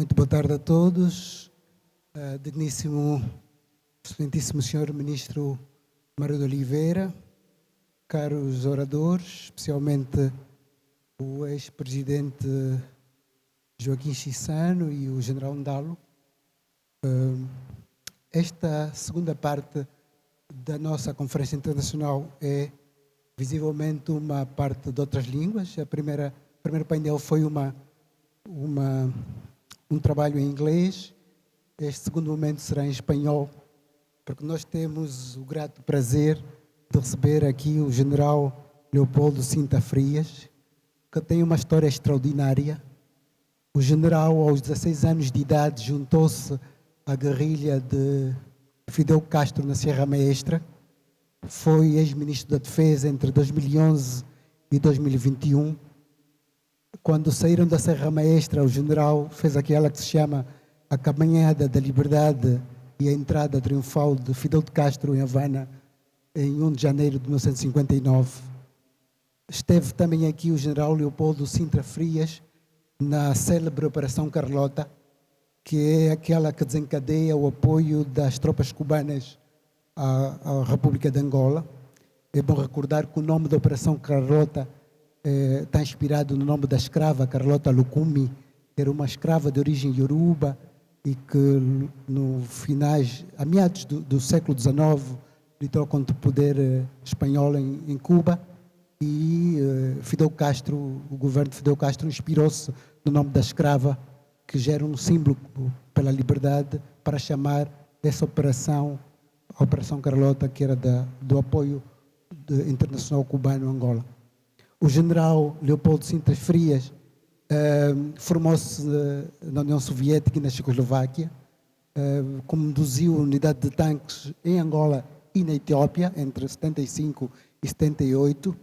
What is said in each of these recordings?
Muito boa tarde a todos. Digníssimo, excelentíssimo senhor Ministro Mário de Oliveira, caros oradores, especialmente o ex-presidente Joaquim Chissano e o general Ndalo. Esta segunda parte da nossa conferência internacional é visivelmente uma parte de outras línguas. O primeiro painel foi um trabalho em inglês. Este segundo momento será em espanhol, porque nós temos o grato prazer de receber aqui o general Leopoldo Sinta Frias, que tem uma história extraordinária. O general, aos 16 anos de idade, juntou-se à guerrilha de Fidel Castro na Sierra Maestra. Foi ex-ministro da Defesa entre 2011 e 2021. Quando saíram da Serra Maestra, o general fez aquela que se chama a Caminhada da Liberdade e a entrada triunfal de Fidel Castro em Havana, em 1 de janeiro de 1959. Esteve também aqui o general Leopoldo Sintra Frias na célebre Operação Carlota, que é aquela que desencadeia o apoio das tropas cubanas à República de Angola. É bom recordar que o nome da Operação Carlota está inspirado no nome da escrava Carlota Lucumi, que era uma escrava de origem Yoruba e que a meados do século XIX lutou contra o poder espanhol em Cuba, e Fidel Castro, o governo de Fidel Castro inspirou-se no nome da escrava, que gera um símbolo pela liberdade, para chamar essa operação, a Operação Carlota, que era do apoio internacional cubano a Angola. O general Leopoldo Sintra Frias formou-se na União Soviética e na Checoslováquia, conduziu unidade de tanques em Angola e na Etiópia, entre 75 e 78.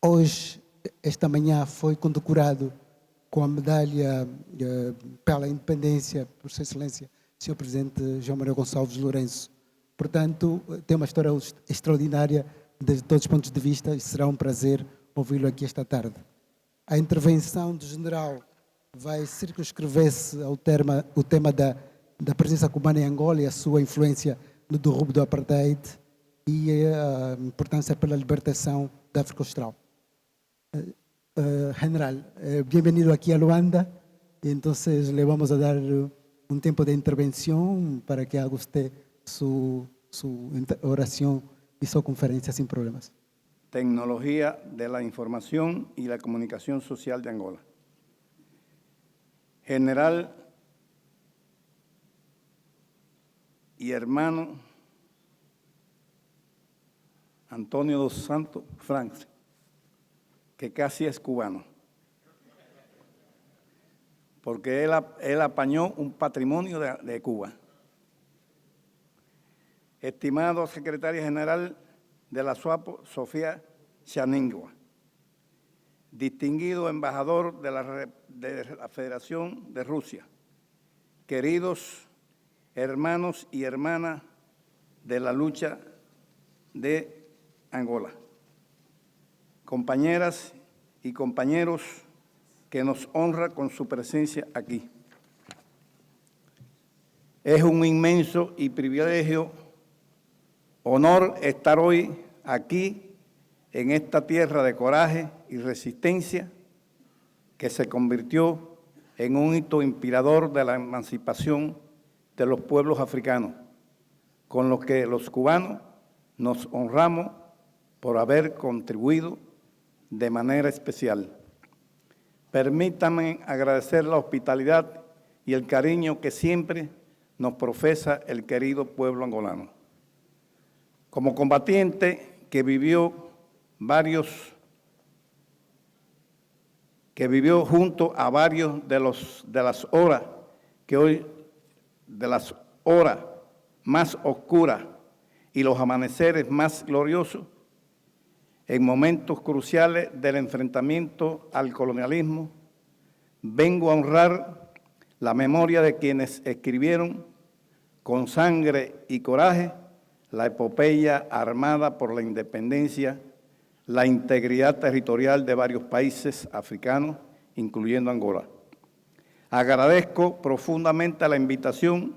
Hoje, esta manhã, foi condecorado com a medalha pela independência, por Sua Excelência, Sr. Presidente João Manuel Gonçalves Lourenço. Portanto, tem uma história extraordinária de todos os pontos de vista, e será um prazer ouvi-lo aqui esta tarde. A intervenção do general vai circunscrever-se ao tema da presença cubana em Angola e a sua influência no derrubo do apartheid e a importância pela libertação da África Austral. General, bem-vindo aqui a Luanda. Entonces le vamos a dar un tiempo de intervención para que haga usted su oración y su conferencia sin problemas. Tecnología de la Información y la Comunicación Social de Angola. General y hermano Antonio dos Santos Franks, que casi es cubano, porque él apañó un patrimonio de Cuba. Estimado secretario general de la SWAPO, Sofía Chaningua, distinguido embajador de la Federación de Rusia, queridos hermanos y hermanas de la lucha de Angola, compañeras y compañeros que nos honra con su presencia aquí. Es un inmenso y privilegio, honor estar hoy aquí en esta tierra de coraje y resistencia que se convirtió en un hito inspirador de la emancipación de los pueblos africanos, con los que los cubanos nos honramos por haber contribuido de manera especial. Permítanme agradecer la hospitalidad y el cariño que siempre nos profesa el querido pueblo angolano. Como combatiente que vivió junto a varios de las horas más oscuras y los amaneceres más gloriosos, en momentos cruciales del enfrentamiento al colonialismo, vengo a honrar la memoria de quienes escribieron con sangre y coraje la epopeya armada por la independencia, la integridad territorial de varios países africanos, incluyendo Angola. Agradezco profundamente la invitación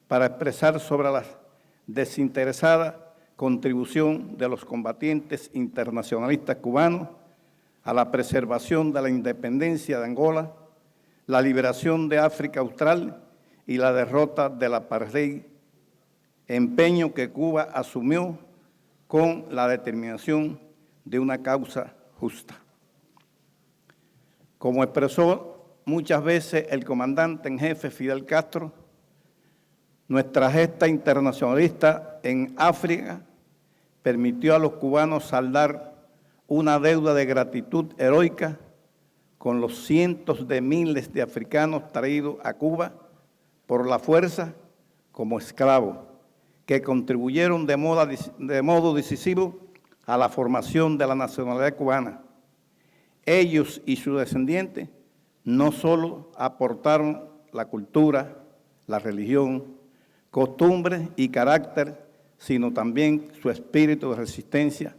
para expresar sobre la desinteresada contribución de los combatientes internacionalistas cubanos a la preservación de la independencia de Angola, la liberación de África Austral y la derrota del apartheid, empeño que Cuba asumió con la determinación de una causa justa. Como expresó muchas veces el comandante en jefe Fidel Castro, nuestra gesta internacionalista en África permitió a los cubanos saldar una deuda de gratitud heroica con los cientos de miles de africanos traídos a Cuba por la fuerza como esclavos, que contribuyeron de modo decisivo a la formación de la nacionalidad cubana. Ellos y sus descendientes no solo aportaron la cultura, la religión, costumbres y carácter, sino también su espíritu de resistencia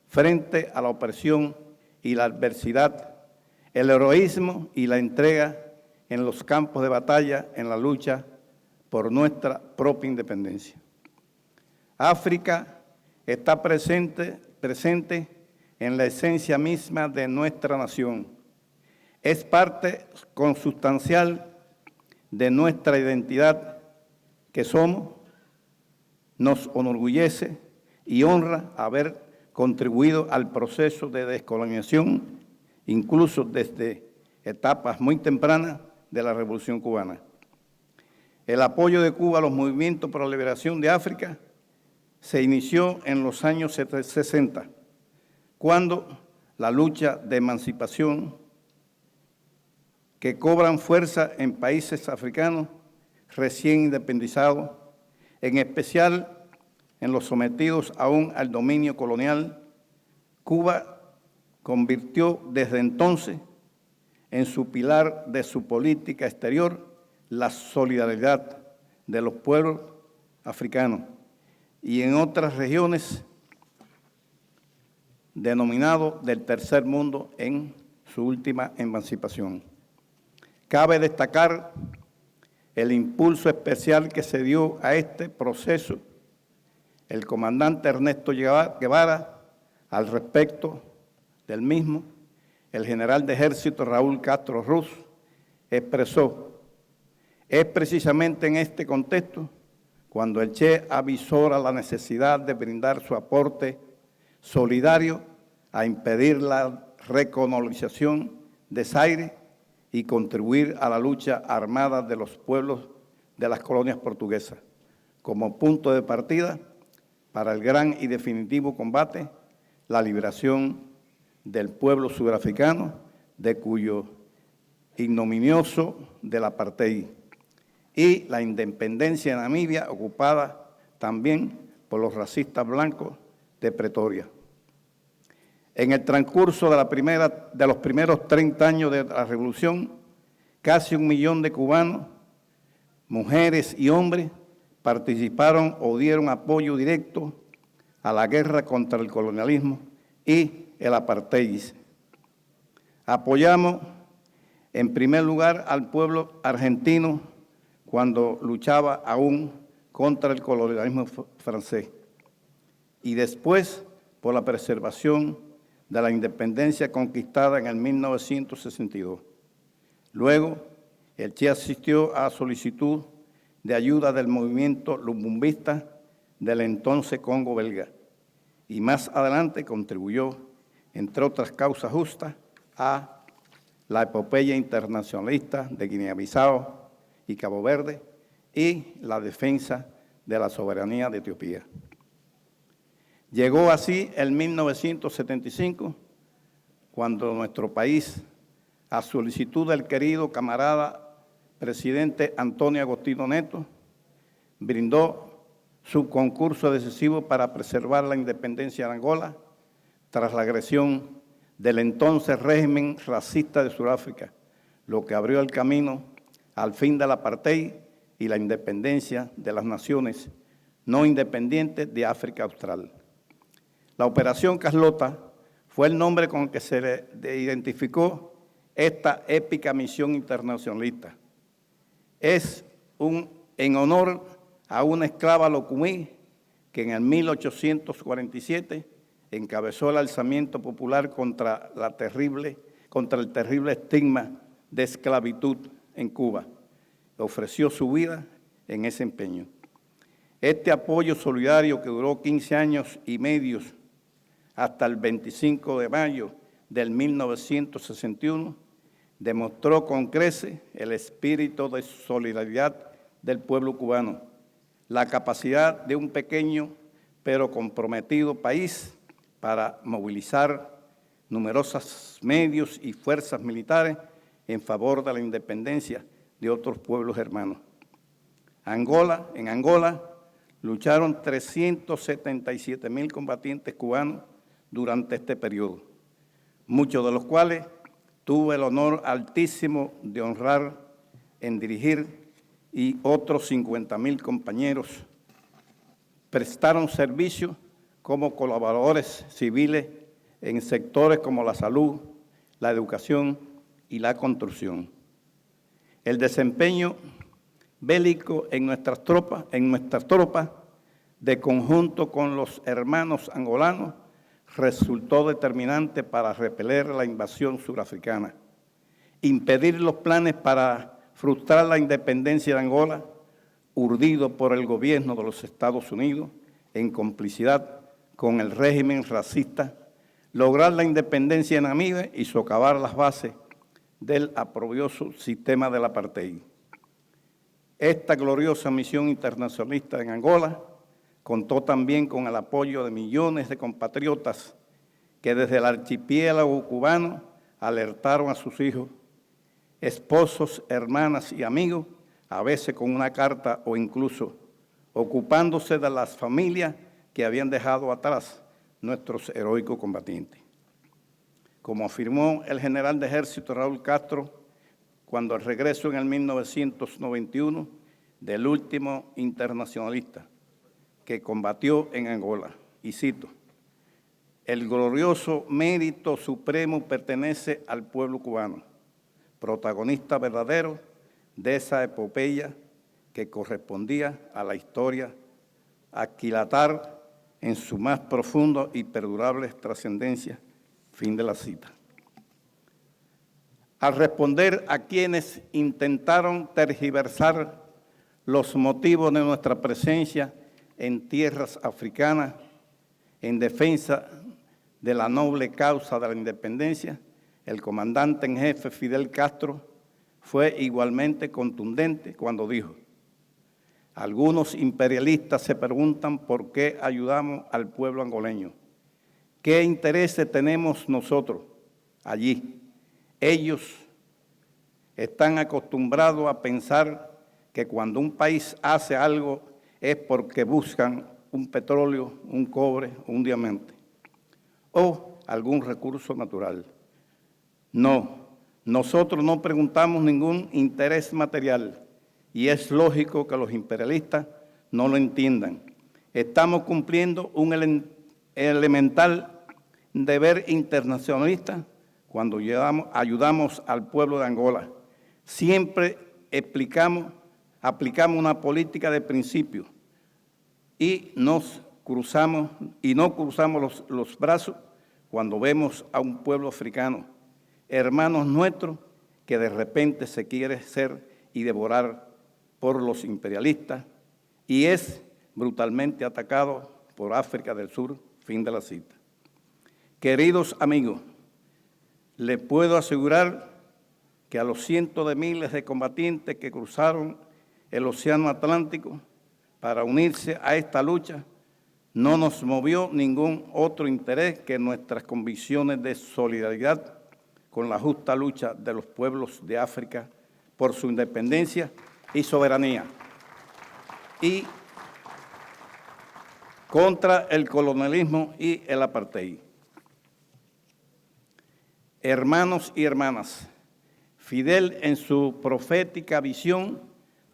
frente a la opresión y la adversidad, el heroísmo y la entrega en los campos de batalla en la lucha por nuestra propia independencia. África está presente en la esencia misma de nuestra nación. Es parte consustancial de nuestra identidad que somos, nos enorgullece y honra haber contribuido al proceso de descolonización, incluso desde etapas muy tempranas de la Revolución Cubana. El apoyo de Cuba a los movimientos por la liberación de África se inició en los años 60, cuando la lucha de emancipación que cobran fuerza en países africanos recién independizados, en especial en los sometidos aún al dominio colonial, Cuba convirtió desde entonces en su pilar de su política exterior la solidaridad de los pueblos africanos y en otras regiones denominado del tercer mundo en su última emancipación. Cabe destacar el impulso especial que se dio a este proceso el comandante Ernesto Guevara. Al respecto del mismo, el general de ejército Raúl Castro Ruz expresó: es precisamente en este contexto cuando el Che avisora la necesidad de brindar su aporte solidario a impedir la recolonización de Zaire y contribuir a la lucha armada de los pueblos de las colonias portuguesas, como punto de partida para el gran y definitivo combate, la liberación del pueblo sudafricano, de cuyo ignominioso del apartheid, y la independencia de Namibia, ocupada también por los racistas blancos de Pretoria. En el transcurso de los primeros 30 años de la Revolución, casi 1 millón de cubanos, mujeres y hombres, participaron o dieron apoyo directo a la guerra contra el colonialismo y el apartheid. Apoyamos en primer lugar al pueblo argentino cuando luchaba aún contra el colonialismo francés y después por la preservación de la independencia conquistada en el 1962. Luego, el Che asistió a solicitud de ayuda del movimiento lumbumbista del entonces Congo belga y más adelante contribuyó, entre otras causas justas, a la epopeya internacionalista de Guinea-Bissau y Cabo Verde y la defensa de la soberanía de Etiopía. Llegó así el 1975, cuando nuestro país, a solicitud del querido camarada presidente Antonio Agostinho Neto, brindó su concurso decisivo para preservar la independencia de Angola tras la agresión del entonces régimen racista de Sudáfrica, lo que abrió el camino al fin del apartheid y la independencia de las naciones no independientes de África Austral. La Operación Carlota fue el nombre con el que se identificó esta épica misión internacionalista, Es en honor a una esclava locumí que en el 1847 encabezó el alzamiento popular contra el terrible estigma de esclavitud en Cuba. Ofreció su vida en ese empeño. Este apoyo solidario que duró 15 años y medio hasta el 25 de mayo del 1961 demostró con creces el espíritu de solidaridad del pueblo cubano, la capacidad de un pequeño pero comprometido país para movilizar numerosos medios y fuerzas militares en favor de la independencia de otros pueblos hermanos. En Angola lucharon 377.000 combatientes cubanos durante este periodo, muchos de los cuales tuve el honor altísimo de honrar en dirigir, y otros 50.000 compañeros prestaron servicio como colaboradores civiles en sectores como la salud, la educación y la construcción. El desempeño bélico en nuestras tropas, de conjunto con los hermanos angolanos, resultó determinante para repeler la invasión surafricana, impedir los planes para frustrar la independencia de Angola, urdido por el gobierno de los Estados Unidos en complicidad con el régimen racista, lograr la independencia de Namibia y socavar las bases del aprobioso sistema del apartheid. Esta gloriosa misión internacionalista en Angola contó también con el apoyo de millones de compatriotas que desde el archipiélago cubano alertaron a sus hijos, esposos, hermanas y amigos, a veces con una carta o incluso ocupándose de las familias que habían dejado atrás nuestros heroicos combatientes. Como afirmó el general de ejército Raúl Castro, cuando al regreso en el 1991 del último internacionalista que combatió en Angola, y cito, el glorioso mérito supremo pertenece al pueblo cubano, protagonista verdadero de esa epopeya que correspondía a la historia aquilatar en su más profunda y perdurable trascendencia. Fin de la cita. Al responder a quienes intentaron tergiversar los motivos de nuestra presencia en tierras africanas en defensa de la noble causa de la independencia, el comandante en jefe Fidel Castro fue igualmente contundente cuando dijo: algunos imperialistas se preguntan por qué ayudamos al pueblo angoleño. ¿Qué intereses tenemos nosotros allí? Ellos están acostumbrados a pensar que cuando un país hace algo es porque buscan un petróleo, un cobre, un diamante o algún recurso natural. No, nosotros no preguntamos ningún interés material y es lógico que los imperialistas no lo entiendan. Estamos cumpliendo un elemental deber internacionalista cuando ayudamos al pueblo de Angola. Siempre aplicamos una política de principios y no cruzamos los brazos cuando vemos a un pueblo africano, hermanos nuestros, que de repente se quiere ser y devorar por los imperialistas y es brutalmente atacado por África del Sur. Fin de la cita. Queridos amigos, les puedo asegurar que a los cientos de miles de combatientes que cruzaron el Océano Atlántico para unirse a esta lucha, no nos movió ningún otro interés que nuestras convicciones de solidaridad con la justa lucha de los pueblos de África por su independencia y soberanía y contra el colonialismo y el apartheid. Hermanos y hermanas, Fidel en su profética visión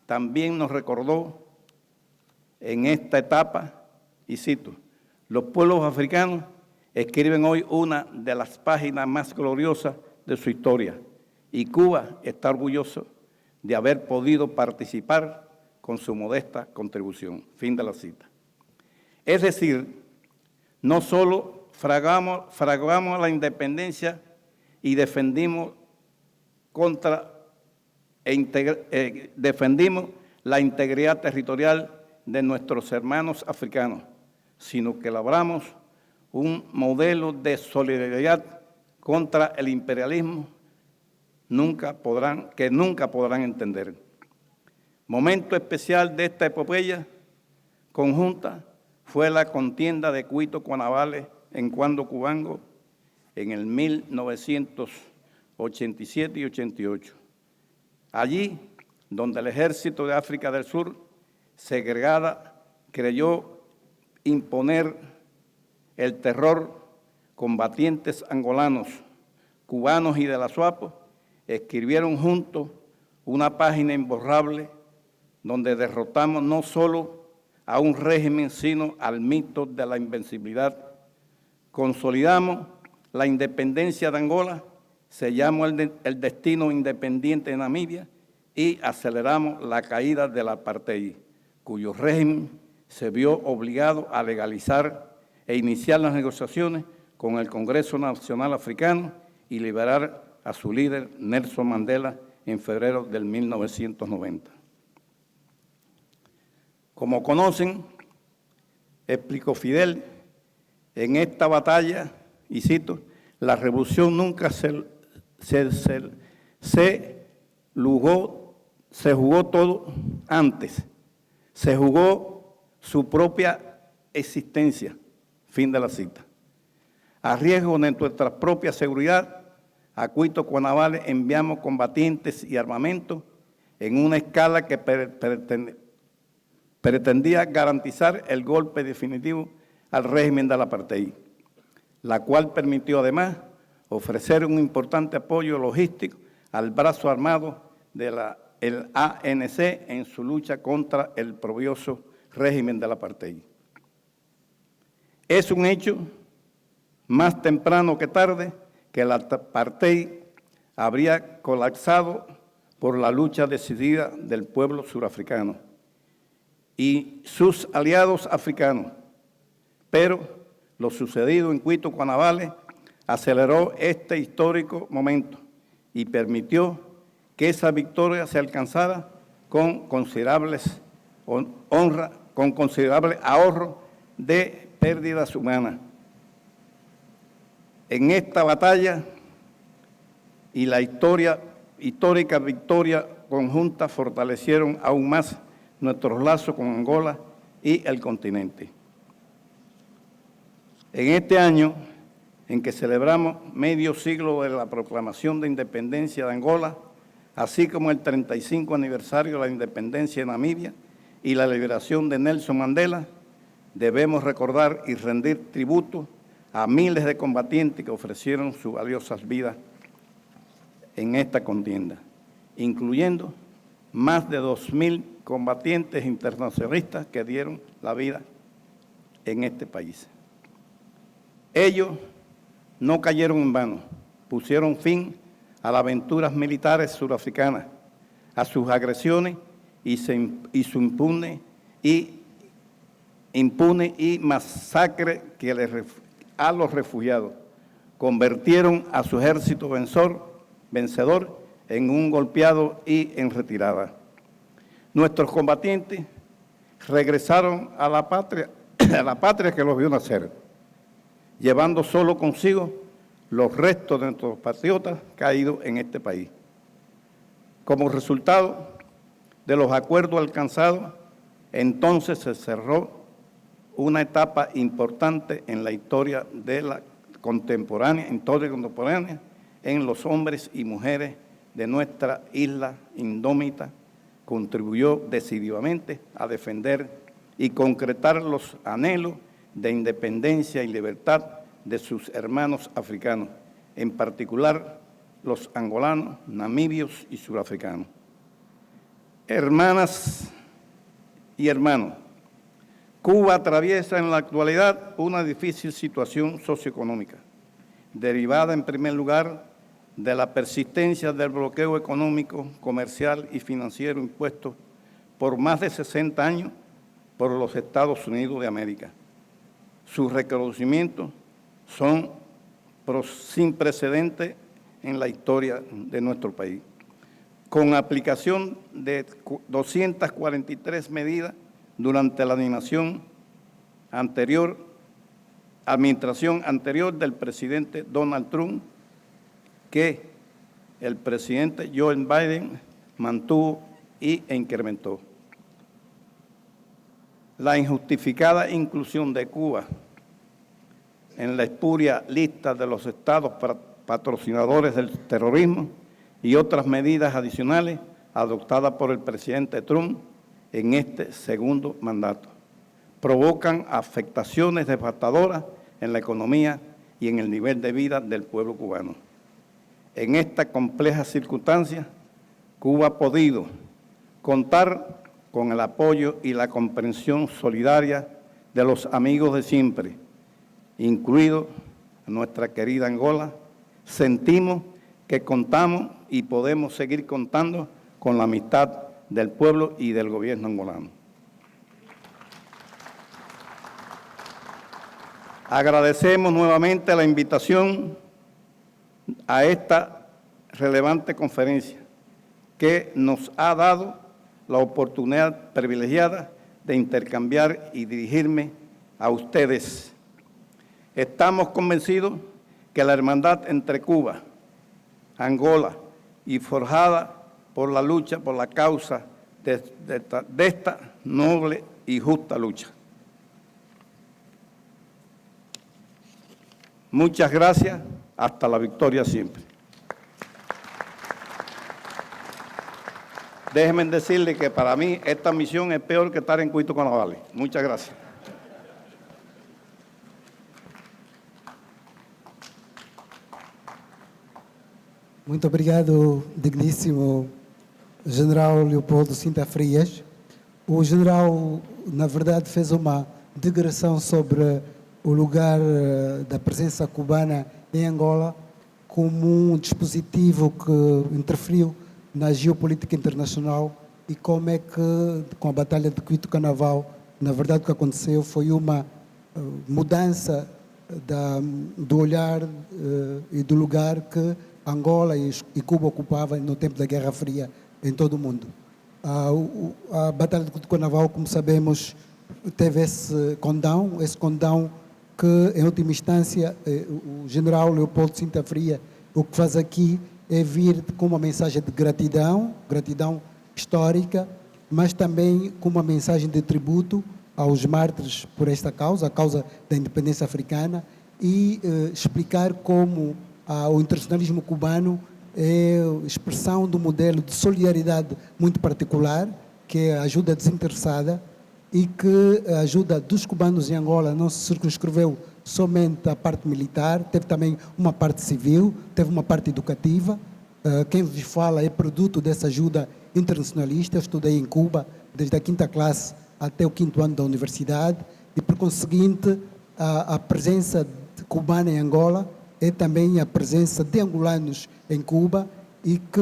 también nos recordó en esta etapa, y cito, los pueblos africanos escriben hoy una de las páginas más gloriosas de su historia y Cuba está orgulloso de haber podido participar con su modesta contribución. Fin de la cita. Es decir, no solo fraguamos la independencia y defendimos la integridad territorial de nuestros hermanos africanos, sino que labramos un modelo de solidaridad contra el imperialismo que nunca podrán entender. Momento especial de esta epopeya conjunta fue la contienda de Cuito-Cuanavales en Cuando Cubango en el 1987 y 88. Allí, donde el ejército de África del Sur, segregada, creyó imponer el terror, combatientes angolanos, cubanos y de la SWAPO escribieron juntos una página imborrable donde derrotamos no solo a un régimen, sino al mito de la invencibilidad. Consolidamos la independencia de Angola, sellamos el destino independiente de Namibia y aceleramos la caída del apartheid, cuyo régimen se vio obligado a legalizar e iniciar las negociaciones con el Congreso Nacional Africano y liberar a su líder, Nelson Mandela, en febrero del 1990. Como conocen, explicó Fidel, en esta batalla, y cito, la revolución nunca se jugó todo antes, se jugó su propia existencia, fin de la cita. A riesgo de nuestra propia seguridad, a Cuito-Cuanavales enviamos combatientes y armamento en una escala que pretendía garantizar el golpe definitivo al régimen del apartheid, la cual permitió además ofrecer un importante apoyo logístico al brazo armado del ANC en su lucha contra el oprobioso régimen del apartheid. Es un hecho, más temprano que tarde, que el apartheid habría colapsado por la lucha decidida del pueblo surafricano y sus aliados africanos, pero lo sucedido en Cuito-Cuanavales aceleró este histórico momento y permitió que esa victoria se alcanzara con considerable ahorro de pérdidas humanas. En esta batalla y la histórica victoria conjunta fortalecieron aún más nuestros lazos con Angola y el continente. En este año en que celebramos medio siglo de la proclamación de independencia de Angola, así como el 35 aniversario de la independencia de Namibia y la liberación de Nelson Mandela, debemos recordar y rendir tributo a miles de combatientes que ofrecieron sus valiosas vidas en esta contienda, incluyendo más de 2.000 combatientes internacionalistas que dieron la vida en este país. Ellos no cayeron en vano, pusieron fin a las aventuras militares surafricanas, a sus agresiones y su impune y masacre a los refugiados. Convirtieron a su ejército vencedor en un golpeado y en retirada. Nuestros combatientes regresaron a la patria que los vio nacer, llevando solo consigo los restos de nuestros patriotas caídos en este país. Como resultado de los acuerdos alcanzados, entonces se cerró una etapa importante en la historia de la contemporánea en los hombres y mujeres de nuestra isla indómita, contribuyó decididamente a defender y concretar los anhelos de independencia y libertad de sus hermanos africanos, en particular los angolanos, namibios y surafricanos. Hermanas y hermanos, Cuba atraviesa en la actualidad una difícil situación socioeconómica, derivada en primer lugar de la persistencia del bloqueo económico, comercial y financiero impuesto por más de 60 años por los Estados Unidos de América. Sus reconocimientos son sin precedentes en la historia de nuestro país. Con aplicación de 243 medidas durante la administración anterior del presidente Donald Trump, que el presidente Joe Biden mantuvo e incrementó. La injustificada inclusión de Cuba en la espuria lista de los estados patrocinadores del terrorismo y otras medidas adicionales adoptadas por el presidente Trump en este segundo mandato provocan afectaciones devastadoras en la economía y en el nivel de vida del pueblo cubano. En esta compleja circunstancia, Cuba ha podido contar con el apoyo y la comprensión solidaria de los amigos de siempre, incluido nuestra querida Angola. Sentimos que contamos y podemos seguir contando con la amistad del pueblo y del gobierno angolano. Agradecemos nuevamente la invitación a esta relevante conferencia que nos ha dado la oportunidad privilegiada de intercambiar y dirigirme a ustedes. Estamos convencidos que la hermandad entre Cuba, Angola y forjada por la lucha, por la causa de esta noble y justa lucha. Muchas gracias, hasta la victoria siempre. Déjenme decirles que para mí esta misión es peor que estar en Cuito Cuanavale. Muchas gracias. Muito obrigado, digníssimo General Leopoldo Sinta Frias. O general, na verdade, fez uma digressão sobre o lugar da presença cubana em Angola como um dispositivo que interferiu na geopolítica internacional e como é que, com a Batalha de Cuito Canaval, na verdade o que aconteceu foi uma mudança do olhar e do lugar que Angola e Cuba ocupavam no tempo da Guerra Fria em todo o mundo. A Batalha de Cuito Canaval, como sabemos, teve esse condão que, em última instância, o general Leopoldo Sinta Frias, o que faz aqui é vir com uma mensagem de gratidão histórica, mas também com uma mensagem de tributo aos mártires por esta causa, a causa da independência africana, e explicar como o internacionalismo cubano é expressão de um modelo de solidariedade muito particular, que é a ajuda desinteressada, e que a ajuda dos cubanos em Angola não se circunscreveu somente à parte militar, teve também uma parte civil, teve uma parte educativa. Quem vos fala é produto dessa ajuda internacionalista. Eu estudei em Cuba desde a 5ª classe até o 5º ano da universidade e, por conseguinte, a presença cubana em Angola é também a presença de angolanos em Cuba e que,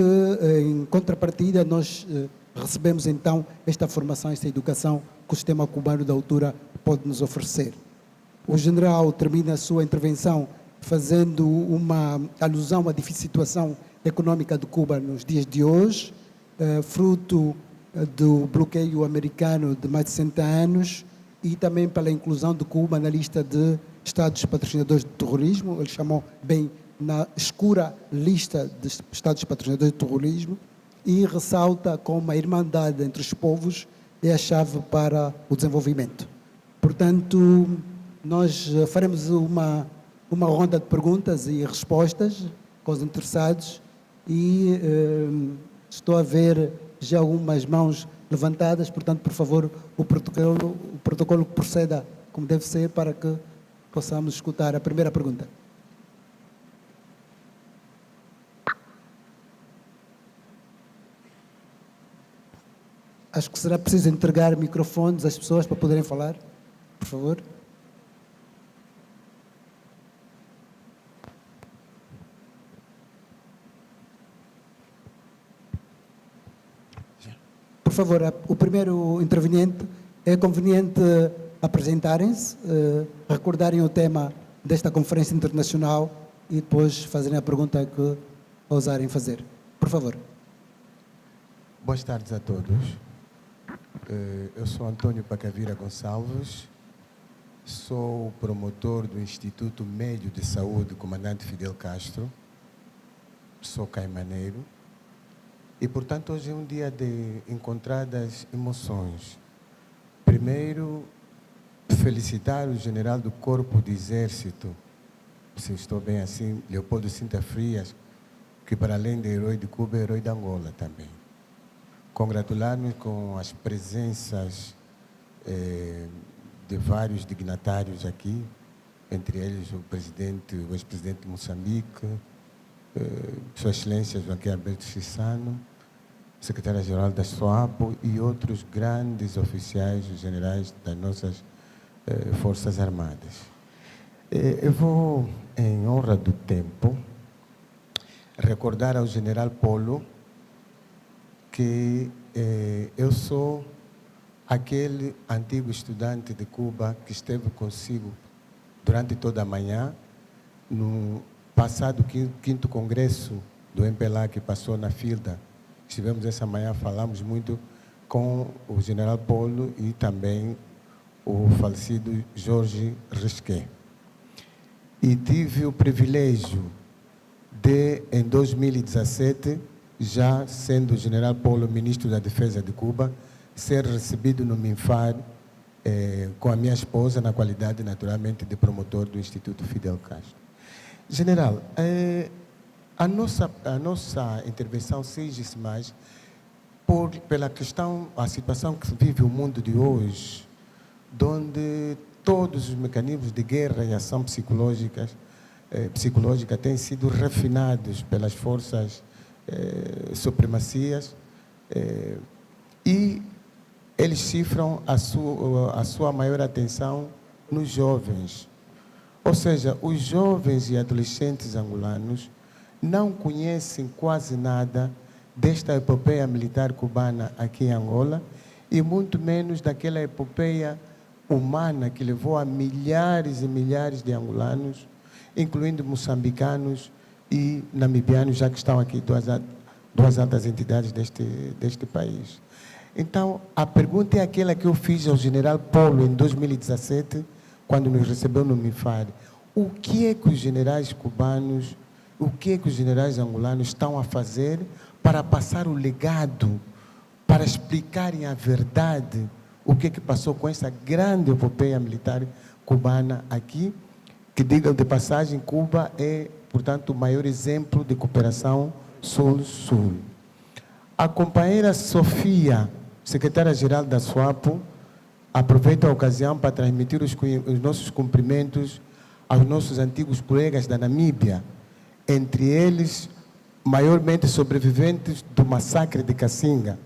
em contrapartida, nós recebemos então esta formação, esta educação que o sistema cubano da altura pode nos oferecer. O general termina a sua intervenção fazendo uma alusão à difícil situação econômica de Cuba nos dias de hoje, fruto do bloqueio americano de mais de 60 anos e também pela inclusão de Cuba na lista de Estados patrocinadores de terrorismo. Ele chamou bem na escura lista de Estados patrocinadores de terrorismo e ressalta como a irmandade entre os povos é a chave para o desenvolvimento. Portanto, nós faremos uma ronda de perguntas e respostas com os interessados e estou a ver já algumas mãos levantadas, portanto, por favor, o protocolo proceda como deve ser para que possamos escutar a primeira pergunta. Acho que será preciso entregar microfones às pessoas para poderem falar, por favor. favor, o primeiro interveniente, é conveniente apresentarem-se, recordarem o tema desta conferência internacional e depois fazerem a pergunta que ousarem fazer. Por favor. Boas tardes a todos. Eu sou Antônio Pacavira Gonçalves, sou promotor do Instituto Médio de Saúde Comandante Fidel Castro, sou caimaneiro e, portanto, hoje é um dia de encontradas emoções. Primeiro, felicitar o general do Corpo de Exército, se estou bem assim, Leopoldo Sinta Frias, que para além de herói de Cuba, é herói de Angola também. Congratular-nos com as presenças de vários dignatários aqui, entre eles o ex-presidente de Moçambique, Sua Excelência Joaquim Alberto Chissano, secretária-geral da SOAPO e outros grandes oficiais e generais das nossas Forças Armadas. Eu vou, em honra do tempo, recordar ao general Polo que eu sou aquele antigo estudante de Cuba que esteve consigo durante toda a manhã no passado quinto congresso do MPLA que passou na Filda. Estivemos essa manhã, falamos muito com o general Polo e também o falecido Jorge Risquet. E tive o privilégio de, em 2017, já sendo o general Polo ministro da Defesa de Cuba, ser recebido no MINFAR com a minha esposa, na qualidade, naturalmente, de promotor do Instituto Fidel Castro. General, a nossa intervenção seja-se mais pela questão, a situação que vive o mundo de hoje, onde todos os mecanismos de guerra e ação psicológica têm sido refinados pelas forças supremacias e eles cifram a sua maior atenção nos jovens. Ou seja, os jovens e adolescentes angolanos não conhecem quase nada desta epopeia militar cubana aqui em Angola e muito menos daquela epopeia humana que levou a milhares e milhares de angolanos, incluindo moçambicanos e namibianos, já que estão aqui duas altas entidades deste país. Então, a pergunta é aquela que eu fiz ao general Polo em 2017, quando nos recebeu no MINFAR. O que é que os generais cubanos, o que é que os generais angolanos estão a fazer para passar o legado, para explicarem a verdade, o que é que passou com essa grande epopeia militar cubana aqui, que, digam de passagem, Cuba é, portanto, o maior exemplo de cooperação Sul-Sul. A companheira Sofia, secretária-geral da SWAPO, aproveita a ocasião para transmitir os nossos cumprimentos aos nossos antigos colegas da Namíbia, entre eles, maiormente sobreviventes do massacre de Cassinga.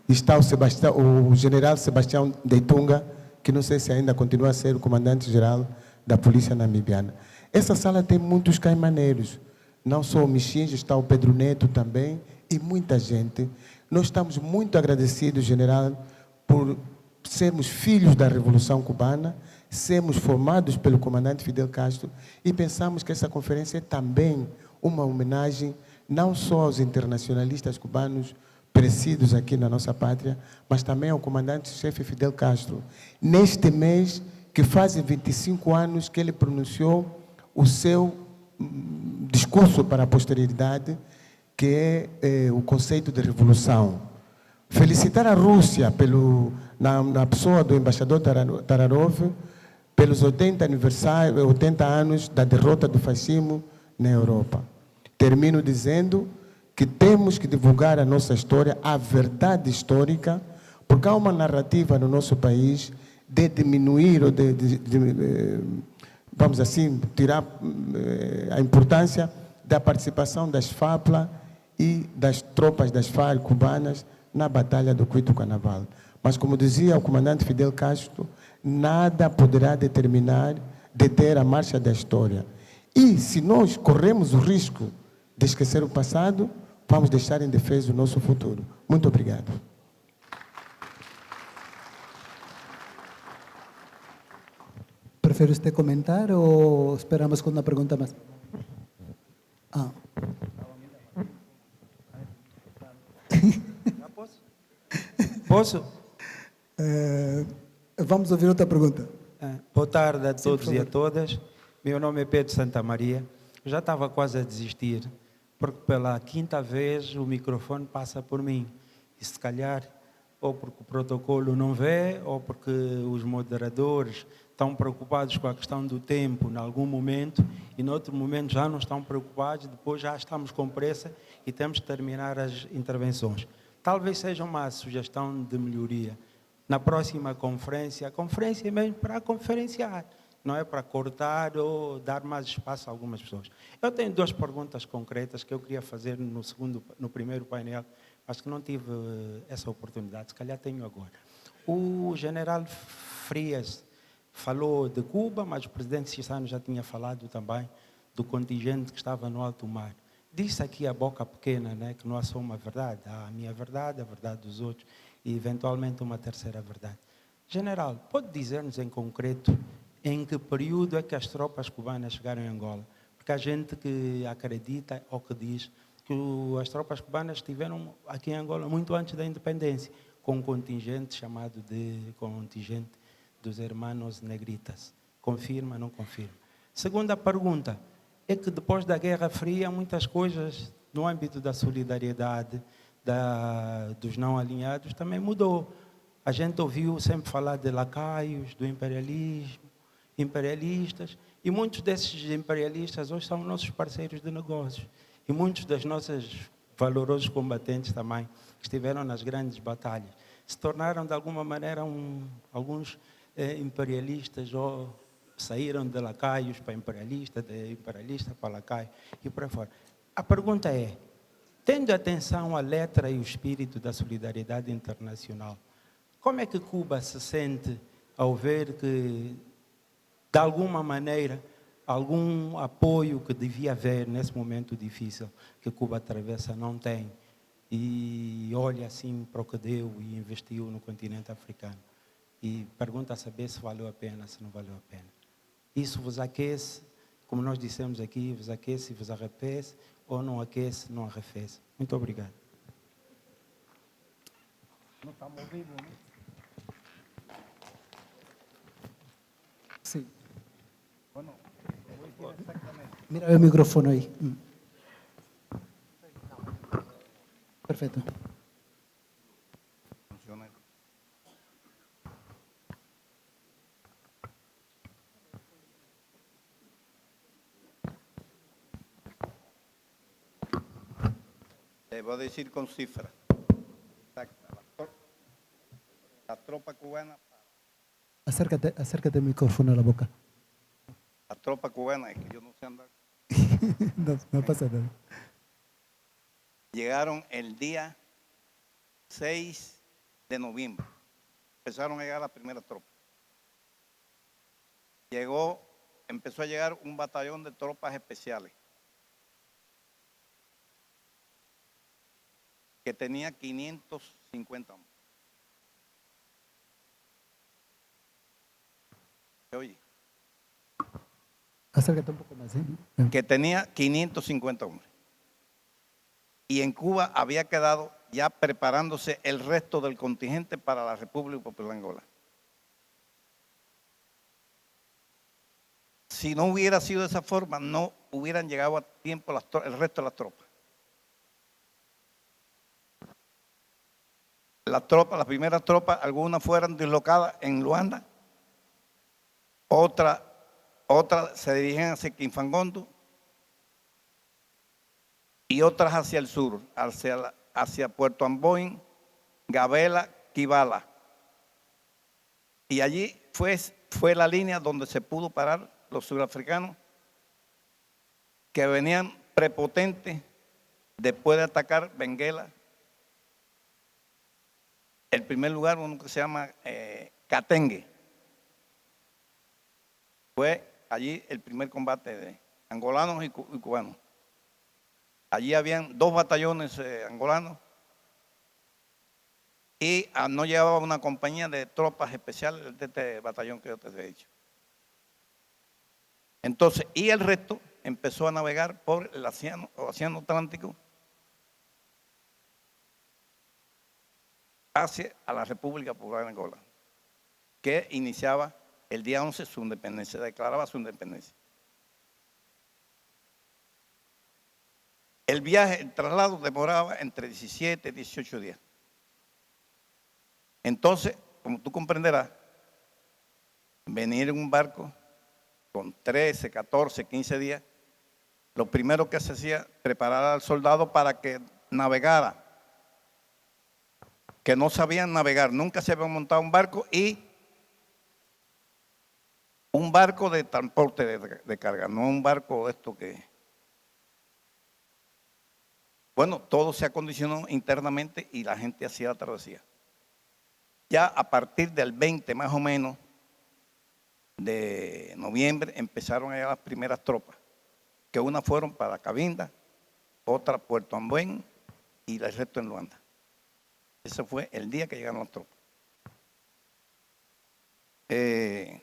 Está o general Sebastião Deitunga, que não sei se ainda continua a ser o comandante-geral da Polícia Namibiana. Essa sala tem muitos caimaneiros, não só o Michinge, está o Pedro Neto também, e muita gente. Nós estamos muito agradecidos, general, por sermos filhos da Revolução Cubana, sermos formados pelo comandante Fidel Castro e pensamos que essa conferência é também uma homenagem não só aos internacionalistas cubanos presídios aqui na nossa pátria, mas também ao comandante-chefe Fidel Castro. Neste mês, que fazem 25 anos que ele pronunciou o seu discurso para a posteridade, que é o conceito de revolução. Felicitar a Rússia, na pessoa do embaixador Tararov, pelos 80 anos da derrota do fascismo na Europa. Termino dizendo que temos que divulgar a nossa história, a verdade histórica, porque há uma narrativa no nosso país de diminuir ou vamos assim, tirar a importância da participação das FAPLA e das tropas das FARC cubanas na Batalha do Cuito Canaval. Mas, como dizia o comandante Fidel Castro, nada poderá deter a marcha da história. E, se nós corremos o risco de esquecer o passado, vamos deixar indefeso o nosso futuro. Muito obrigado. ¿Prefiere usted comentar o esperamos con una pregunta más? Ah. Posso? Vamos ouvir outra pergunta. Boa tarde a Sim, todos por e a favor. todas. Meu nome é Pedro Santa Maria. Eu já estava quase a desistir, porque pela quinta vez o microfone passa por mim. E se calhar, ou porque o protocolo não vê, ou porque os moderadores estão preocupados com a questão do tempo em algum momento, e no outro momento já não estão preocupados, depois já estamos com pressa e temos que terminar as intervenções. Talvez seja uma sugestão de melhoria. Na próxima conferência, a conferência é mesmo para conferenciar, não é para cortar ou dar mais espaço a algumas pessoas. Eu tenho duas perguntas concretas que eu queria fazer no primeiro painel, mas que não tive essa oportunidade, se calhar tenho agora. O general Frias falou de Cuba, mas o presidente Chissano já tinha falado também do contingente que estava no alto mar. Disse aqui a boca pequena, né, que não há só uma verdade, há a minha verdade, a verdade dos outros e eventualmente uma terceira verdade. General, pode dizer-nos em concreto em que período é que as tropas cubanas chegaram em Angola? Porque há gente que acredita ou que diz que as tropas cubanas estiveram aqui em Angola muito antes da independência, com um contingente chamado de contingente dos Hermanos Negritas. Confirma, não confirma? Segunda pergunta, é que depois da Guerra Fria, muitas coisas no âmbito da solidariedade, dos não alinhados, também mudou. A gente ouviu sempre falar de lacaios, do imperialismo, imperialistas, e muitos desses imperialistas hoje são nossos parceiros de negócios. E muitos dos nossos valorosos combatentes também, que estiveram nas grandes batalhas, se tornaram de alguma maneira alguns imperialistas ou saíram de lacaios para imperialista, de imperialista para lacaio e por aí fora. A pergunta é, tendo atenção à letra e o espírito da solidariedade internacional, como é que Cuba se sente ao ver que, de alguma maneira, algum apoio que devia haver nesse momento difícil que Cuba atravessa não tem e olha assim para o que deu e investiu no continente africano e pergunta a saber se valeu a pena, se não valeu a pena. Isso vos aquece, como nós dissemos aqui, vos aquece e vos arrefece, ou não aquece, não arrefece. Muito obrigado. Não estamos ao vivo, não? Sim. Bueno, voy a decir exactamente. Mira o microfone aí. Perfeito. Funciona. Le voy a decir con cifras. Exacta. La tropa cubana, Acércate o microfone à boca. la tropa cubana, es que yo no sé andar. Não passa nada. Llegaron el día 6 de noviembre. Empezaron a llegar las primeras tropas. Empezó a llegar un batallón de tropas especiales que tenía 550 hombres. ¿Se oye? Acércate un poco más. Que tenía 550 hombres. Y en Cuba había quedado ya preparándose el resto del contingente para la República Popular de Angola. Si no hubiera sido de esa forma, no hubieran llegado a tiempo el resto de las tropas. Las primeras tropas, algunas fueron dislocadas en Luanda, otras se dirigían hacia Quinfangondo y otras hacia el sur, hacia Puerto Amboín, Gabela, Kibala. Y allí fue la línea donde se pudo parar los surafricanos que venían prepotentes después de atacar Benguela. El primer lugar, uno que se llama Catengue. Fue allí el primer combate de angolanos y cubanos. Allí habían 2 batallones angolanos y no llevaba una compañía de tropas especiales de este batallón que yo te he dicho. Entonces, y el resto empezó a navegar por el Océano Atlántico hacia a la República Popular de Angola, que iniciaba el día 11 su independencia, declaraba su independencia. El viaje, el traslado demoraba entre 17 y 18 días. Entonces, como tú comprenderás, venir en un barco con 13, 14, 15 días, lo primero que se hacía, preparar al soldado para que navegara, que no sabían navegar, nunca se habían montado un barco, y un barco de transporte de carga, no un barco de esto que... Bueno, todo se acondicionó internamente y la gente hacía la travesía. Ya a partir del 20 más o menos de noviembre empezaron a llegar las primeras tropas, que unas fueron para Cabinda, otra Puerto Ambuén y el resto en Luanda. Ese fue el día que llegaron las tropas.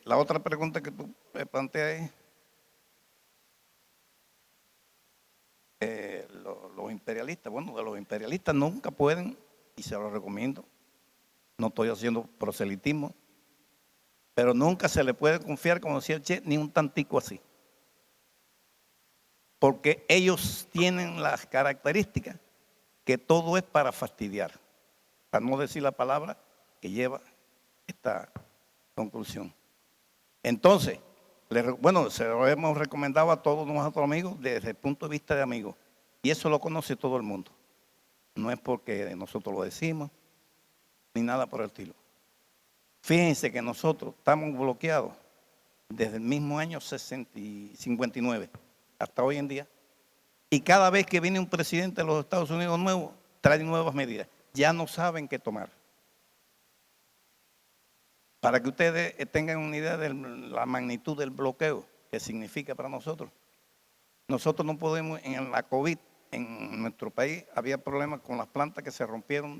La otra pregunta que tú planteas es los imperialistas. Bueno, de los imperialistas nunca pueden, y se los recomiendo, no estoy haciendo proselitismo, pero nunca se le puede confiar, como decía el Che, ni un tantico así. Porque ellos tienen las características que todo es para fastidiar, para no decir la palabra que lleva esta conclusión. Entonces, bueno, se lo hemos recomendado a todos nuestros amigos desde el punto de vista de amigos, y eso lo conoce todo el mundo. No es porque nosotros lo decimos, ni nada por el estilo. Fíjense que nosotros estamos bloqueados desde el mismo año 59 hasta hoy en día, y cada vez que viene un presidente de los Estados Unidos nuevo, trae nuevas medidas. Ya no saben qué tomar. Para que ustedes tengan una idea de la magnitud del bloqueo que significa para nosotros. Nosotros no podemos, en la COVID, en nuestro país, había problemas con las plantas que se rompieron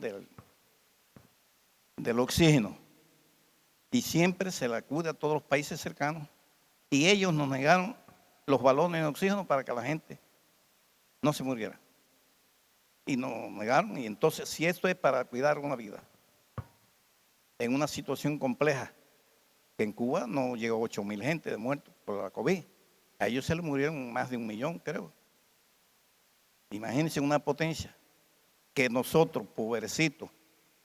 del oxígeno. Y siempre se le acude a todos los países cercanos. Y ellos nos negaron los balones de oxígeno para que la gente no se muriera. Y nos negaron. Y entonces, si esto es para cuidar una vida, en una situación compleja, que en Cuba no llegó 8,000 gente de muertos por la COVID. A ellos se les murieron más de 1 millón, creo. Imagínense una potencia que nosotros, pobrecitos,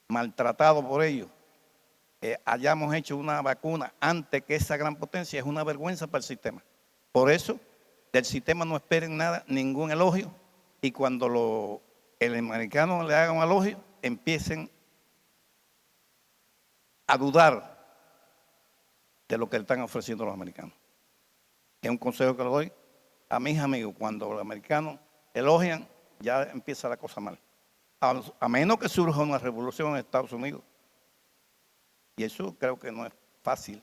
maltratados por ellos, hayamos hecho una vacuna antes que esa gran potencia, es una vergüenza para el sistema. Por eso, del sistema no esperen nada, ningún elogio, y cuando el americano le haga un elogio, empiecen a dudar de lo que le están ofreciendo los americanos. Es un consejo que le doy a mis amigos. Cuando los americanos elogian, ya empieza la cosa mal. A menos que surja una revolución en Estados Unidos. Y eso creo que no es fácil.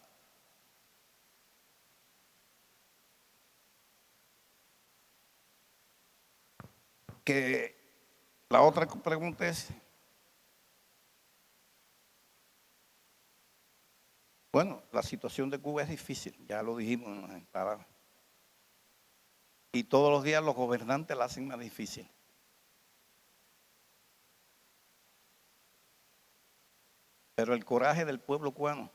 Que la otra pregunta es, bueno, la situación de Cuba es difícil, ya lo dijimos en las entradas. Y todos los días los gobernantes la hacen más difícil. Pero el coraje del pueblo cubano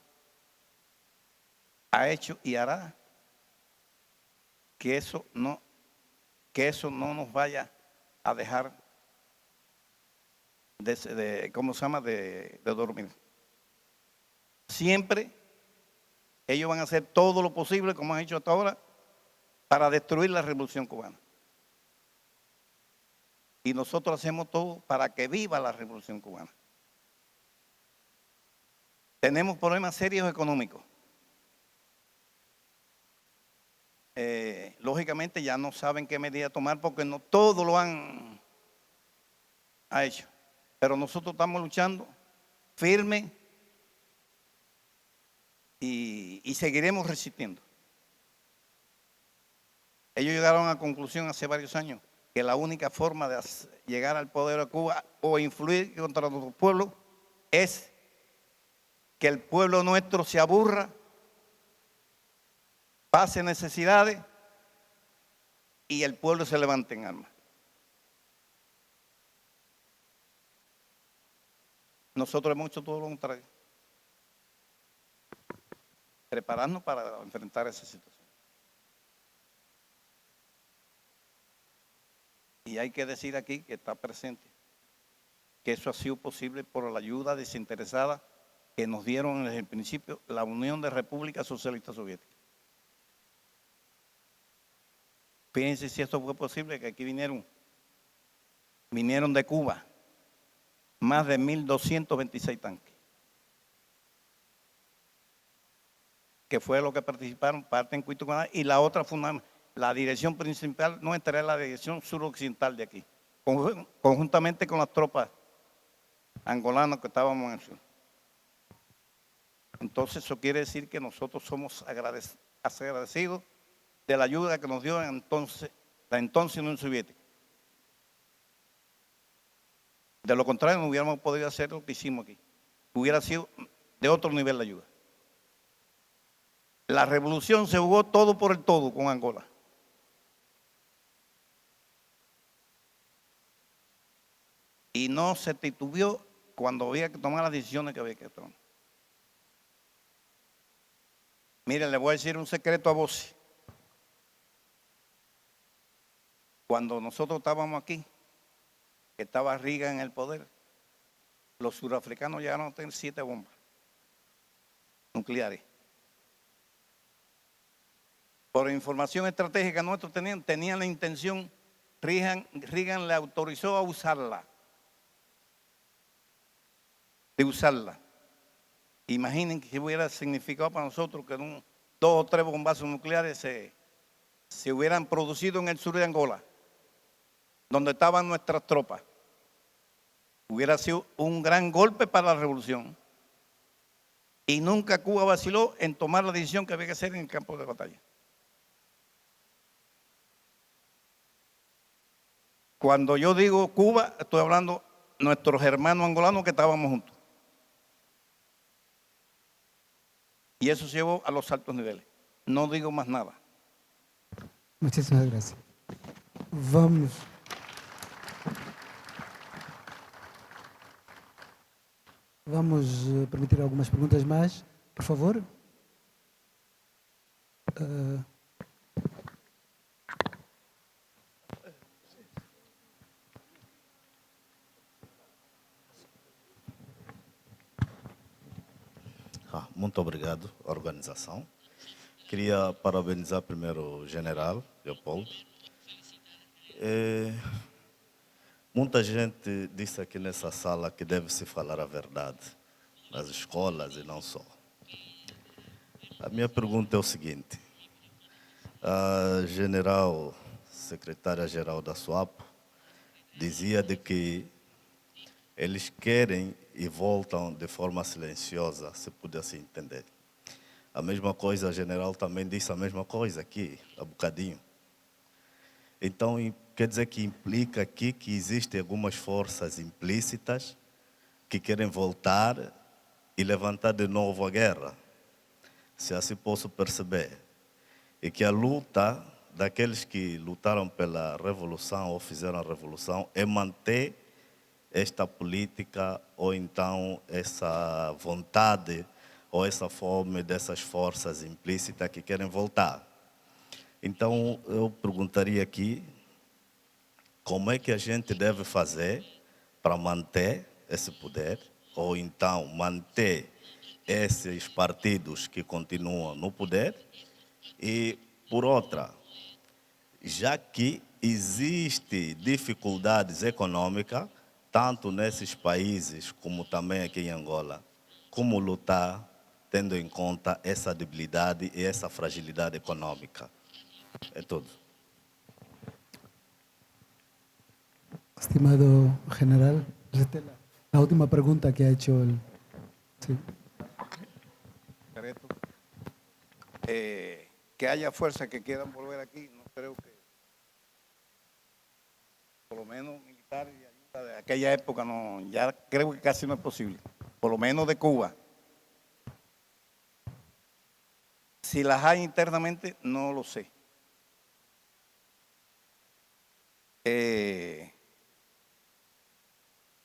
ha hecho y hará que eso no nos vaya a dejar de dormir. Siempre ellos van a hacer todo lo posible, como han hecho hasta ahora, para destruir la revolución cubana. Y nosotros hacemos todo para que viva la revolución cubana. Tenemos problemas serios económicos. Lógicamente ya no saben qué medida tomar porque no todo lo han hecho. Pero nosotros estamos luchando firme y seguiremos resistiendo. Ellos llegaron a la conclusión hace varios años que la única forma de llegar al poder de Cuba o influir contra nuestro pueblo es que el pueblo nuestro se aburra pase necesidades y el pueblo se levante en armas. Nosotros hemos hecho todo lo contrario. Prepararnos para enfrentar esa situación. Y hay que decir aquí que está presente que eso ha sido posible por la ayuda desinteresada que nos dieron desde el principio la Unión de Repúblicas Socialistas Soviéticas. Fíjense si esto fue posible, que aquí vinieron de Cuba más de 1.226 tanques, que fue lo que participaron, parte en Cuitucaná, y la otra la dirección principal nuestra es la dirección suroccidental de aquí, conjuntamente con las tropas angolanas que estábamos en el sur. Entonces eso quiere decir que nosotros somos agradecidos de la ayuda que nos dio la entonces Unión Soviética. De lo contrario, no hubiéramos podido hacer lo que hicimos aquí. Hubiera sido de otro nivel de ayuda. La revolución se jugó todo por el todo con Angola. Y no se titubeó cuando había que tomar las decisiones que había que tomar. Miren, le voy a decir un secreto a voces. Cuando nosotros estábamos aquí, que estaba Reagan en el poder, los surafricanos llegaron a tener 7 bombas nucleares. Por información estratégica nuestra tenían la intención, Reagan le autorizó a usarla. De usarla. Imaginen que hubiera significado para nosotros que 2 o 3 bombazos nucleares se hubieran producido en el sur de Angola, donde estaban nuestras tropas. Hubiera sido un gran golpe para la revolución. Y nunca Cuba vaciló en tomar la decisión que había que hacer en el campo de batalla. Cuando yo digo Cuba, estoy hablando de nuestros hermanos angolanos que estábamos juntos. Y eso se llevó a los altos niveles. No digo más nada. Muchísimas gracias. Vamos permitir algumas perguntas mais, por favor. Muito obrigado à organização. Queria parabenizar primeiro o general Leopoldo. Muita gente disse aqui nessa sala que deve-se falar a verdade nas escolas e não só. A minha pergunta é o seguinte. A general, secretária-geral da SWAPO, dizia de que eles querem e voltam de forma silenciosa, se pudesse entender. A mesma coisa, a general também disse a mesma coisa aqui, há bocadinho. Então, quer dizer que implica aqui que existem algumas forças implícitas que querem voltar e levantar de novo a guerra, se assim posso perceber. E que a luta daqueles que lutaram pela revolução ou fizeram a revolução é manter esta política ou então essa vontade ou essa fome dessas forças implícitas que querem voltar. Então, eu perguntaria aqui, como é que a gente deve fazer para manter esse poder, ou então manter esses partidos que continuam no poder, e, por outra, já que existe dificuldades econômicas, tanto nesses países como também aqui em Angola, como lutar tendo em conta essa debilidade e essa fragilidade econômica. É tudo. Estimado general, la última pregunta que ha hecho el... Sí. Que haya fuerzas que quieran volver aquí, no creo que, por lo menos militares y ayuda de aquella época, no, ya creo que casi no es posible, por lo menos de Cuba. Si las hay internamente, no lo sé.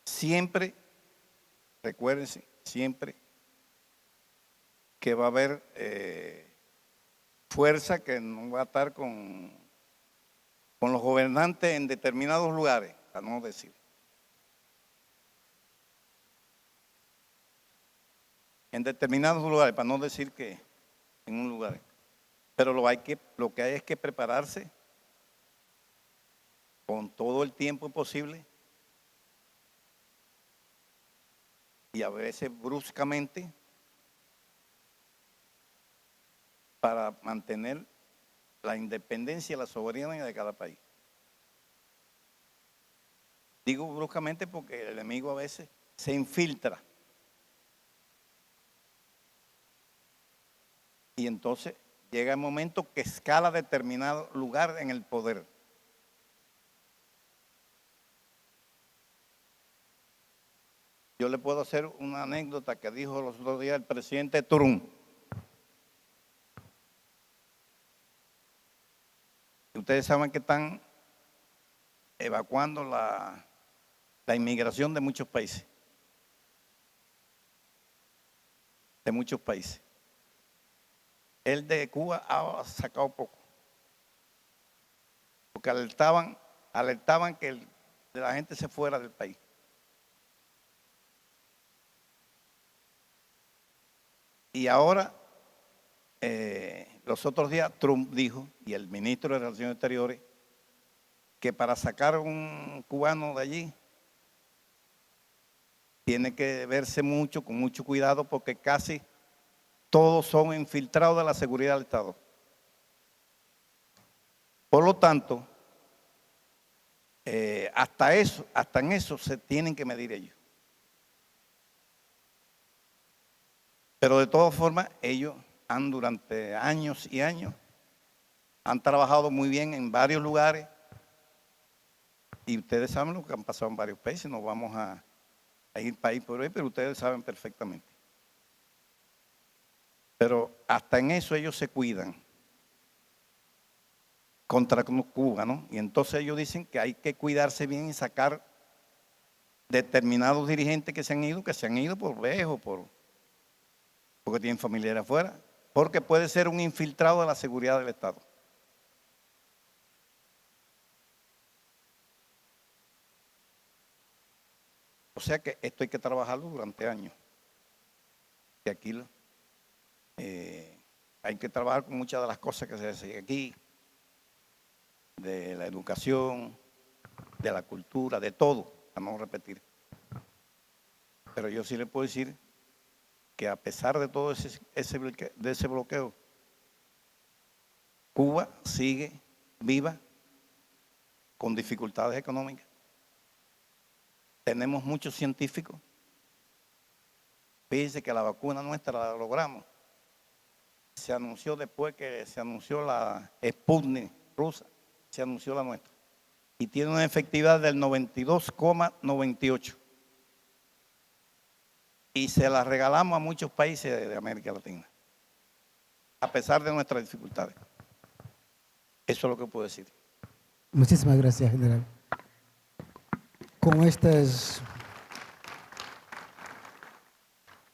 Siempre, recuérdense, siempre que va a haber fuerza que no va a estar con los gobernantes en determinados lugares, para no decir. En determinados lugares, para no decir que en un lugar. Pero lo que hay es que prepararse con todo el tiempo posible y a veces bruscamente para mantener la independencia y la soberanía de cada país. Digo bruscamente porque el enemigo a veces se infiltra. Y entonces llega el momento que escala determinado lugar en el poder. Yo le puedo hacer una anécdota que dijo los otros días el presidente Trump. Ustedes saben que están evacuando la inmigración de muchos países. De muchos países. El de Cuba ha sacado poco. Porque alertaban que la gente se fuera del país. Y ahora, los otros días, Trump dijo, y el ministro de Relaciones Exteriores, que para sacar un cubano de allí, tiene que verse con mucho cuidado, porque casi todos son infiltrados de la seguridad del Estado. Por lo tanto, hasta en eso se tienen que medir ellos. Pero de todas formas, ellos han durante años y años, han trabajado muy bien en varios lugares y ustedes saben lo que han pasado en varios países, no vamos a ir país por ahí, pero ustedes saben perfectamente. Pero hasta en eso ellos se cuidan contra Cuba, ¿no? Y entonces ellos dicen que hay que cuidarse bien y sacar determinados dirigentes que se han ido por vejos, porque tienen familiares afuera, porque puede ser un infiltrado de la seguridad del Estado. O sea que esto hay que trabajarlo durante años. Y aquí hay que trabajar con muchas de las cosas que se hacen aquí, de la educación, de la cultura, de todo, para no repetir. Pero yo sí le puedo decir que a pesar de todo ese bloqueo, Cuba sigue viva con dificultades económicas. Tenemos muchos científicos. Fíjense que la vacuna nuestra la logramos. Se anunció después que se anunció la Sputnik rusa, se anunció la nuestra. Y tiene una efectividad del 92,98. Y se la regalamos a muchos países de América Latina, a pesar de nuestras dificultades. Eso es lo que puedo decir. Muchísimas gracias, general. Con estas